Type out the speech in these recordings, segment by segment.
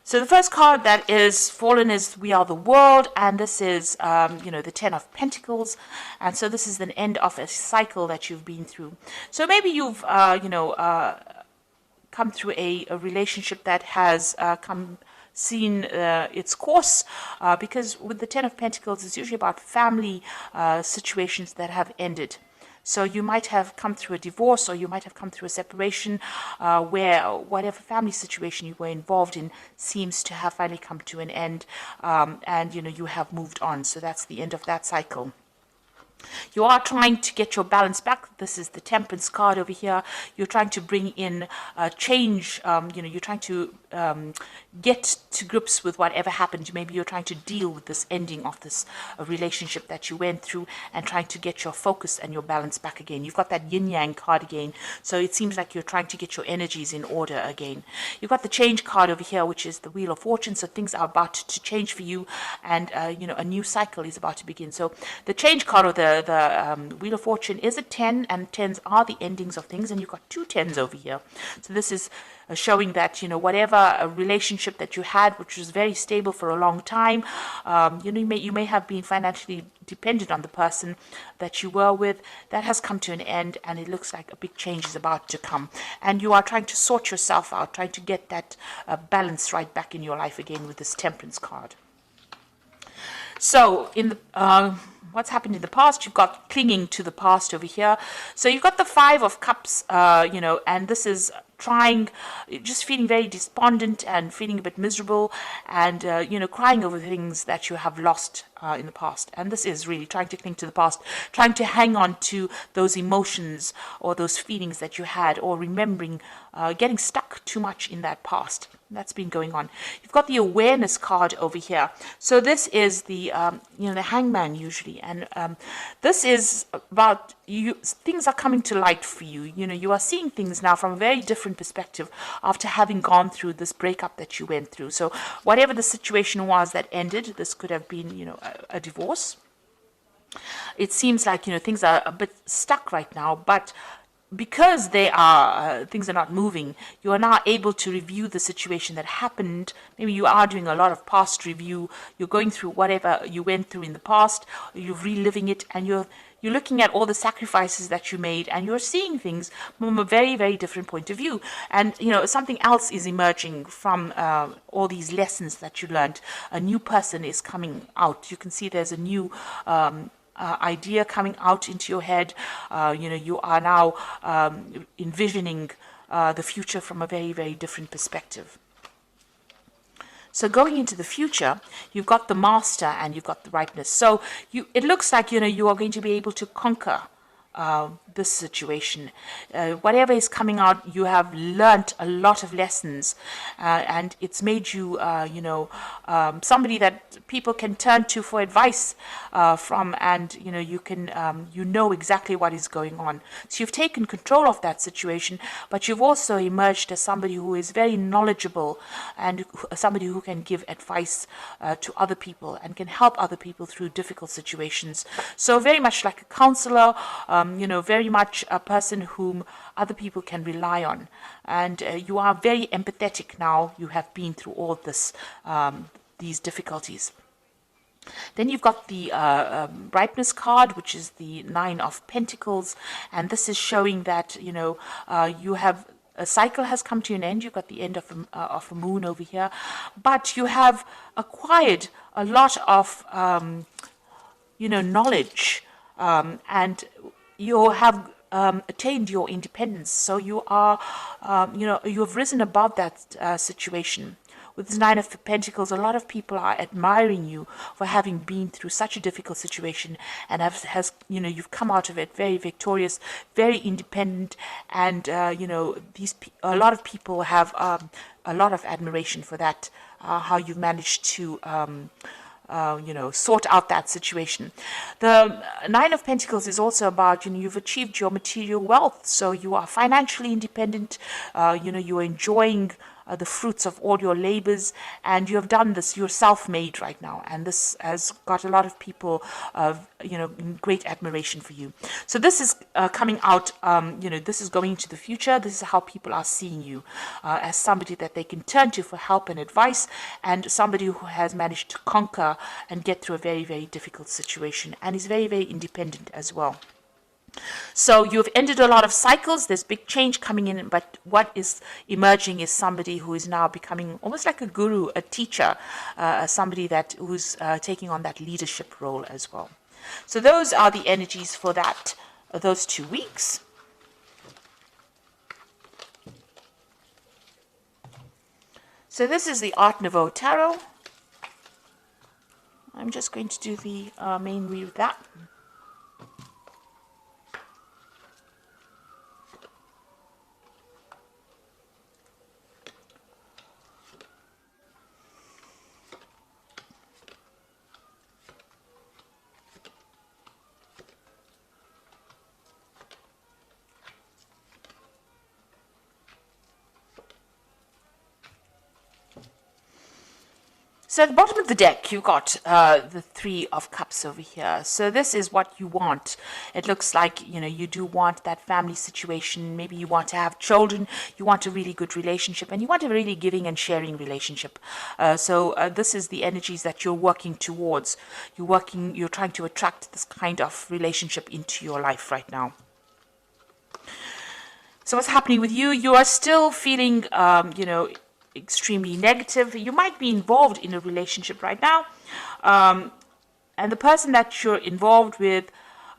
So the first card that is fallen is We Are the World, and this is, the Ten of Pentacles, and so this is the end of a cycle that you've been through. So maybe you've, come through a relationship that has seen its course, because with the Ten of Pentacles, it's usually about family situations that have ended. So you might have come through a divorce, or you might have come through a separation, where whatever family situation you were involved in seems to have finally come to an end, and you have moved on. So that's the end of that cycle. You are trying to get your balance back. This is the Temperance card over here. You're trying to bring in change. You're trying to get to grips with whatever happened. Maybe you're trying to deal with this ending of this relationship that you went through, and trying to get your focus and your balance back again. You've got that yin yang card again. So it seems like you're trying to get your energies in order again. You've got the Change card over here, which is the Wheel of Fortune. So things are about to change for you, and a new cycle is about to begin. So the Change card, or the Wheel of Fortune, is a 10, and 10s are the endings of things, and you've got 2 10s over here. So this is showing that whatever a relationship that you had, which was very stable for a long time, you may have been financially dependent on the person that you were with, that has come to an end, and it looks like a big change is about to come, and you are trying to sort yourself out, trying to get that balance right back in your life again with this Temperance card. So in the what's happened in the past, you've got clinging to the past over here. So you've got the Five of Cups, and this is just feeling very despondent and feeling a bit miserable, and crying over things that you have lost in the past. And this is really trying to cling to the past, trying to hang on to those emotions or those feelings that you had, or remembering, getting stuck too much in that past. That's been going on. You've got the Awareness card over here. So this is the the Hangman usually, and this is about things are coming to light for you. You are seeing things now from a very different perspective after having gone through this breakup that you went through. So whatever the situation was that ended, this could have been a divorce. It seems like things are a bit stuck right now, but because things are not moving, you are now able to review the situation that happened. Maybe you are doing a lot of past review. You're going through whatever you went through in the past. You're reliving it, and you're looking at all the sacrifices that you made, and you're seeing things from a very, very different point of view. And something else is emerging from all these lessons that you learned. A new person is coming out. You can see there's a new idea coming out into your head. You are now envisioning the future from a very, very different perspective. So going into the future, you've got the Master and you've got the Ripeness. So it looks like you are going to be able to conquer this situation. Whatever is coming out, you have learnt a lot of lessons, and it's made you, somebody that people can turn to for advice from, and you can, exactly what is going on. So you've taken control of that situation, but you've also emerged as somebody who is very knowledgeable, and somebody who can give advice to other people and can help other people through difficult situations. So very much like a counselor, very much a person whom other people can rely on. And you are very empathetic now. You have been through all this, these difficulties. Then you've got the Ripeness card, which is the Nine of Pentacles. And this is showing that, you have a cycle has come to an end. You've got the end of a moon over here. But you have acquired a lot of, knowledge, and you have attained your independence. So you are, you have risen above that situation. With this Nine of Pentacles, a lot of people are admiring you for having been through such a difficult situation, and you've come out of it very victorious, very independent, and a lot of people have a lot of admiration for that. How you've managed to sort out that situation. The Nine of Pentacles is also about, you've achieved your material wealth. So you are financially independent, you are enjoying the fruits of all your labors, and you have done this. You're self-made right now, and this has got a lot of people, in great admiration for you. So this is coming out. This is going into the future. This is how people are seeing you, as somebody that they can turn to for help and advice, and somebody who has managed to conquer and get through a very, very difficult situation, and is very, very independent as well. So you've ended a lot of cycles. There's big change coming in, but what is emerging is somebody who is now becoming almost like a guru, a teacher, somebody who's taking on that leadership role as well. So those are the energies for those 2 weeks. So this is the Art Nouveau Tarot. I'm just going to do the main read of that. So at the bottom of the deck, you've got the Three of Cups over here. So this is what you want. It looks like, you do want that family situation. Maybe you want to have children. You want a really good relationship. And you want a really giving and sharing relationship. So this is the energies that you're working towards. You're trying to attract this kind of relationship into your life right now. So what's happening with you? You are still feeling, extremely negative. You might be involved in a relationship right now, and the person that you're involved with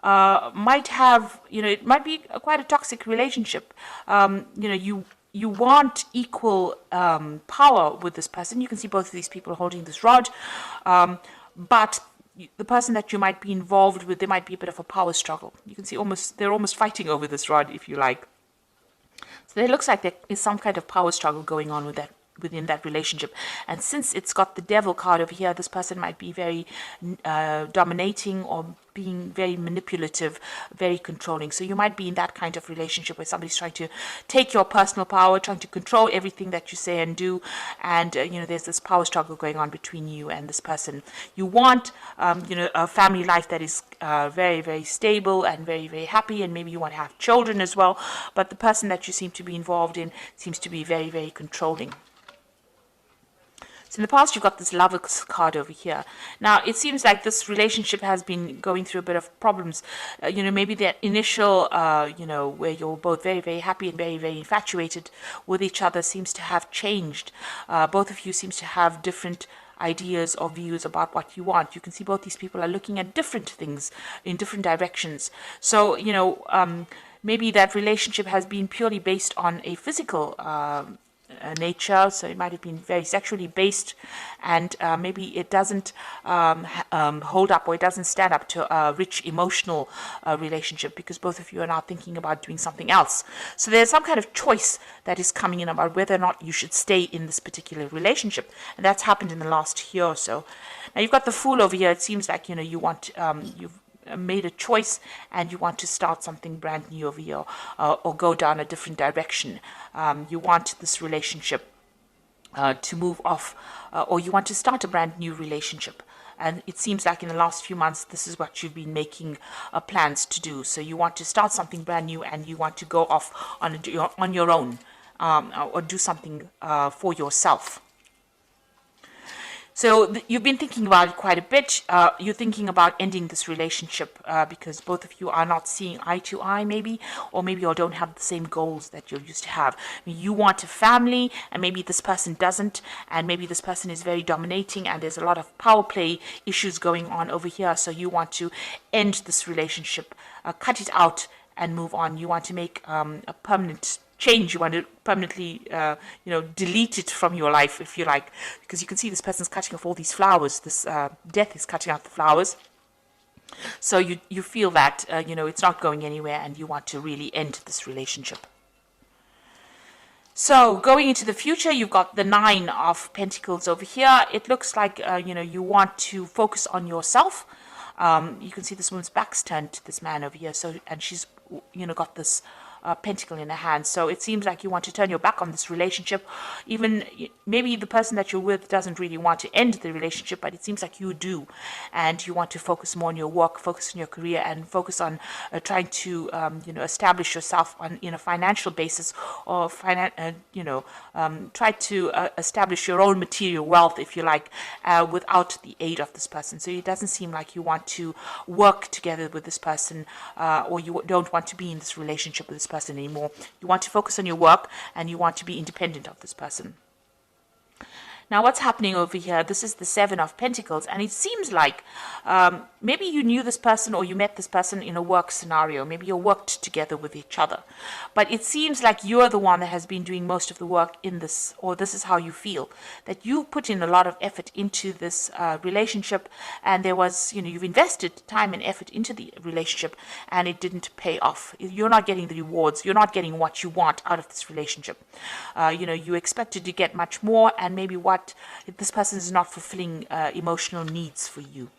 might have, it might be quite a toxic relationship. You want equal power with this person. You can see both of these people holding this rod, but the person that you might be involved with, there might be a bit of a power struggle. You can see they're almost fighting over this rod, if you like. So it looks like there is some kind of power struggle going on within that relationship. And since it's got the Devil card over here, this person might be very dominating or being very manipulative, very controlling. So you might be in that kind of relationship where somebody's trying to take your personal power, trying to control everything that you say and do. And, there's this power struggle going on between you and this person. You want, a family life that is very, very stable and very, very happy. And maybe you want to have children as well. But the person that you seem to be involved in seems to be very, very controlling. So in the past, you've got this Lover's card over here. Now, it seems like this relationship has been going through a bit of problems. Maybe that initial, where you're both very, very happy and very, very infatuated with each other seems to have changed. Both of you seems to have different ideas or views about what you want. You can see both these people are looking at different things in different directions. So, maybe that relationship has been purely based on a physical nature, so it might have been very sexually based, and maybe it doesn't hold up, or it doesn't stand up to a rich emotional relationship, because both of you are now thinking about doing something else. So there's some kind of choice that is coming in about whether or not you should stay in this particular relationship, and that's happened in the last year or so. Now you've got the Fool over here. It seems like you want you've made a choice and you want to start something brand new over here, or go down a different direction. You want this relationship to move off, or you want to start a brand new relationship. And it seems like in the last few months, this is what you've been making plans to do. So you want to start something brand new, and you want to go off on your own, or do something for yourself. So you've been thinking about it quite a bit. You're thinking about ending this relationship because both of you are not seeing eye to eye, maybe, or maybe you don't have the same goals that you used to have. I mean, you want a family, and maybe this person doesn't, and maybe this person is very dominating, and there's a lot of power play issues going on over here. So you want to end this relationship, cut it out, and move on. You want to make a permanent change. You want to permanently, delete it from your life, if you like, because you can see this person's cutting off all these flowers. This death is cutting out the flowers. So you feel that, it's not going anywhere, and you want to really end this relationship. So going into the future, you've got the Nine of Pentacles over here. It looks like, you want to focus on yourself. You can see this woman's back's turned to this man over here. So, and she's, got this pentacle in a hand. So it seems like you want to turn your back on this relationship. Even maybe the person that you're with doesn't really want to end the relationship, but it seems like you do, and you want to focus more on your work, focus on your career, and focus on trying to establish yourself on in a financial basis, or try to establish your own material wealth, if you like, without the aid of this person. So it doesn't seem like you want to work together with this person, or you don't want to be in this relationship with this person anymore. You want to focus on your work, and you want to be independent of this person. Now, what's happening over here? This is the Seven of Pentacles, and it seems like maybe you knew this person, or you met this person in a work scenario. Maybe you worked together with each other. But it seems like you're the one that has been doing most of the work in this, or this is how you feel, that you put in a lot of effort into this relationship, and there was, you've invested time and effort into the relationship, and it didn't pay off. You're not getting the rewards. You're not getting what you want out of this relationship. You expected to get much more, and maybe this person is not fulfilling emotional needs for you.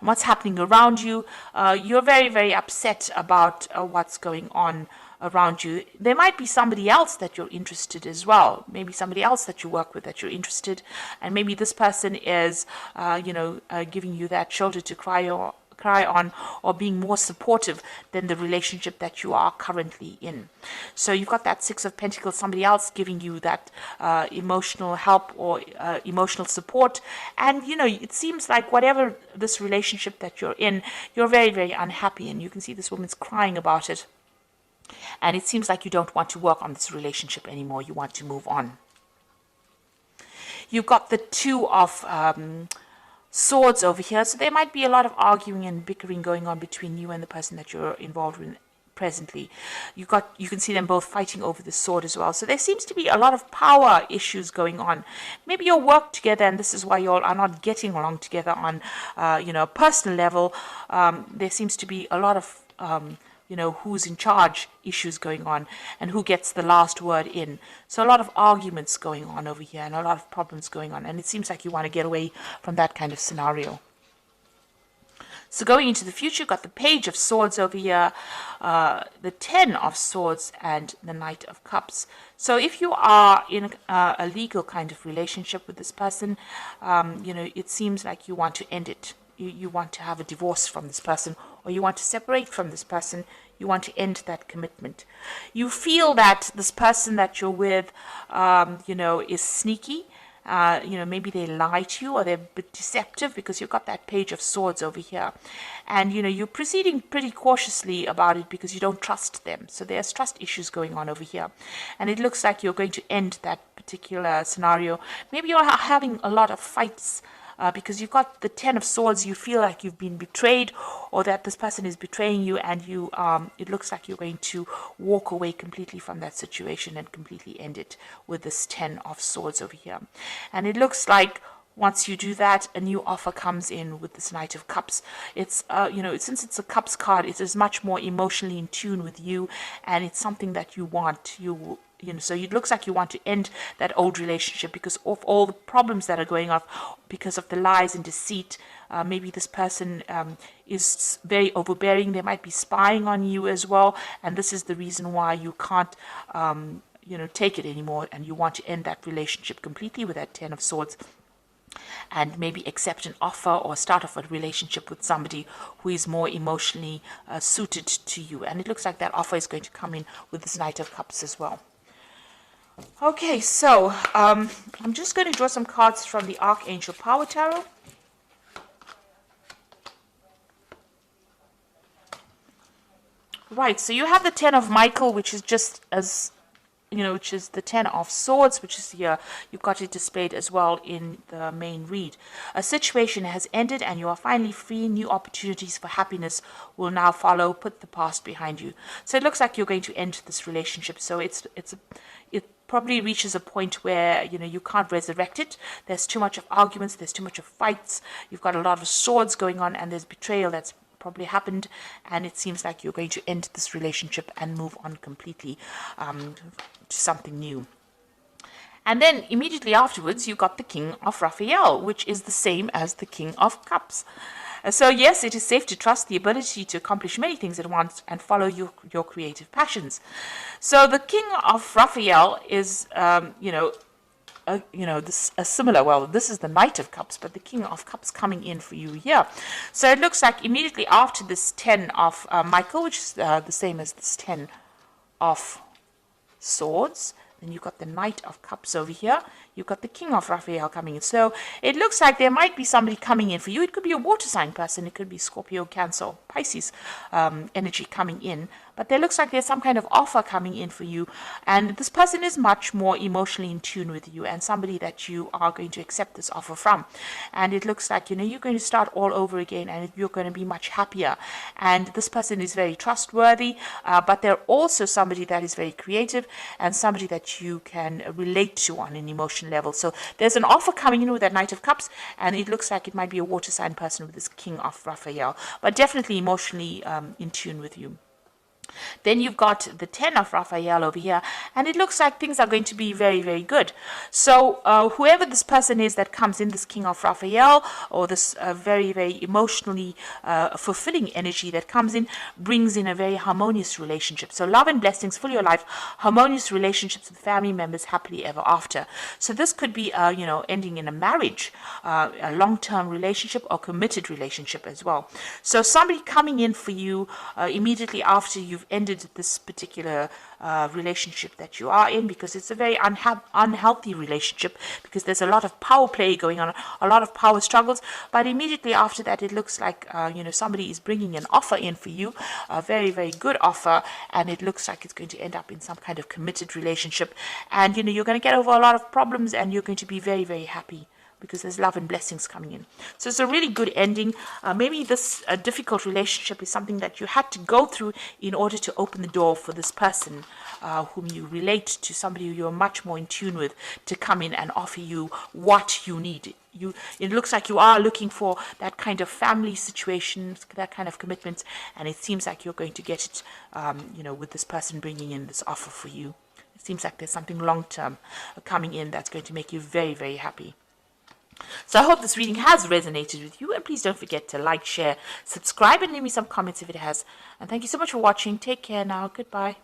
And what's happening around you? You're very, very upset about what's going on around you. There might be somebody else that you're interested as well. Maybe somebody else that you work with that you're interested, and maybe this person is, giving you that shoulder to cry on, or being more supportive than the relationship that you are currently in. So you've got that Six of Pentacles, somebody else giving you that emotional help or emotional support. And it seems like whatever this relationship that you're in, you're very, very unhappy, and you can see this woman's crying about it. And it seems like you don't want to work on this relationship anymore. You want to move on. You've got the Two of Swords over here, so there might be a lot of arguing and bickering going on between you and the person that you're involved with presently. You can see them both fighting over the sword as well. So there seems to be a lot of power issues going on. Maybe you'll work together, and this is why you all are not getting along together on a personal level. There seems to be a lot of who's in charge issues going on, and who gets the last word in. So a lot of arguments going on over here, and a lot of problems going on, and it seems like you want to get away from that kind of scenario. So going into the future, you've got the Page of Swords over here, the Ten of Swords, and the Knight of Cups. So if you are in a legal kind of relationship with this person, it seems like you want to end it. You want to have a divorce from this person, or you want to separate from this person. You want to end that commitment. You feel that this person that you're with, is sneaky. Maybe they lie to you, or they're a bit deceptive, because you've got that Page of Swords over here. And, you're proceeding pretty cautiously about it because you don't trust them. So there's trust issues going on over here. And it looks like you're going to end that particular scenario. Maybe you're having a lot of fights because you've got the Ten of Swords. You feel like you've been betrayed, or that this person is betraying you, and it looks like you're going to walk away completely from that situation and completely end it with this Ten of Swords over here. And it looks like once you do that, a new offer comes in with this Knight of Cups. It's since it's a Cups card, it is much more emotionally in tune with you, and it's something that you want. So it looks like you want to end that old relationship because of all the problems that are going on, because of the lies and deceit. Maybe this person is very overbearing. They might be spying on you as well, and this is the reason why you can't, take it anymore, and you want to end that relationship completely with that Ten of Swords, and maybe accept an offer or start off a relationship with somebody who is more emotionally suited to you. And it looks like that offer is going to come in with this Knight of Cups as well. Okay, so I'm just going to draw some cards from the Archangel Power Tarot. Right, so you have the Ten of Michael, which is just as, which is the Ten of Swords, which is here. You've got it displayed as well in the main read. A situation has ended, and you are finally free. New opportunities for happiness will now follow. Put the past behind you. So it looks like you're going to end this relationship. So it probably reaches a point where you can't resurrect it. There's too much of arguments. There's too much of fights. You've got a lot of swords going on, and there's betrayal that's probably happened, and it seems like you're going to end this relationship and move on completely to something new. And then immediately afterwards, you got the King of Raphael, which is the same as the King of Cups. So yes, it is safe to trust the ability to accomplish many things at once and follow your creative passions. So the King of Raphael is, this a similar. Well, this is the Knight of Cups, but the King of Cups coming in for you here. So it looks like immediately after this 10 of Michael, which is the same as this 10 of Swords. Then you've got the Knight of Cups over here. You've got the King of Raphael coming in. So it looks like there might be somebody coming in for you. It could be a water sign person. It could be Scorpio, Cancer, or Pisces energy coming in. But there looks like there's some kind of offer coming in for you. And this person is much more emotionally in tune with you and somebody that you are going to accept this offer from. And it looks like, you're going to start all over again and you're going to be much happier. And this person is very trustworthy, but they're also somebody that is very creative and somebody that you can relate to on an emotional level. So there's an offer coming in with that Knight of Cups, and it looks like it might be a water sign person with this King of Raphael, but definitely emotionally in tune with you. Then you've got the 10 of Raphael over here, and it looks like things are going to be very, very good. So whoever this person is that comes in, this King of Raphael, or this very, very emotionally fulfilling energy that comes in, brings in a very harmonious relationship. So love and blessings for your life, harmonious relationships with family members, happily ever after. So this could be, ending in a marriage, a long-term relationship or committed relationship as well. So somebody coming in for you immediately after you've ended this particular relationship that you are in, because it's a very unhealthy relationship, because there's a lot of power play going on, a lot of power struggles. But immediately after that, it looks like somebody is bringing an offer in for you, a very, very good offer, and it looks like it's going to end up in some kind of committed relationship. And you're going to get over a lot of problems, and you're going to be very, very happy, because there's love and blessings coming in. So it's a really good ending. Maybe this difficult relationship is something that you had to go through in order to open the door for this person whom you relate to, somebody who you're much more in tune with, to come in and offer you what you need. It looks like you are looking for that kind of family situation, that kind of commitment, and it seems like you're going to get it, with this person bringing in this offer for you. It seems like there's something long-term coming in that's going to make you very, very happy. So I hope this reading has resonated with you, and please don't forget to like, share, subscribe, and leave me some comments if it has. And thank you so much for watching. Take care now. Goodbye.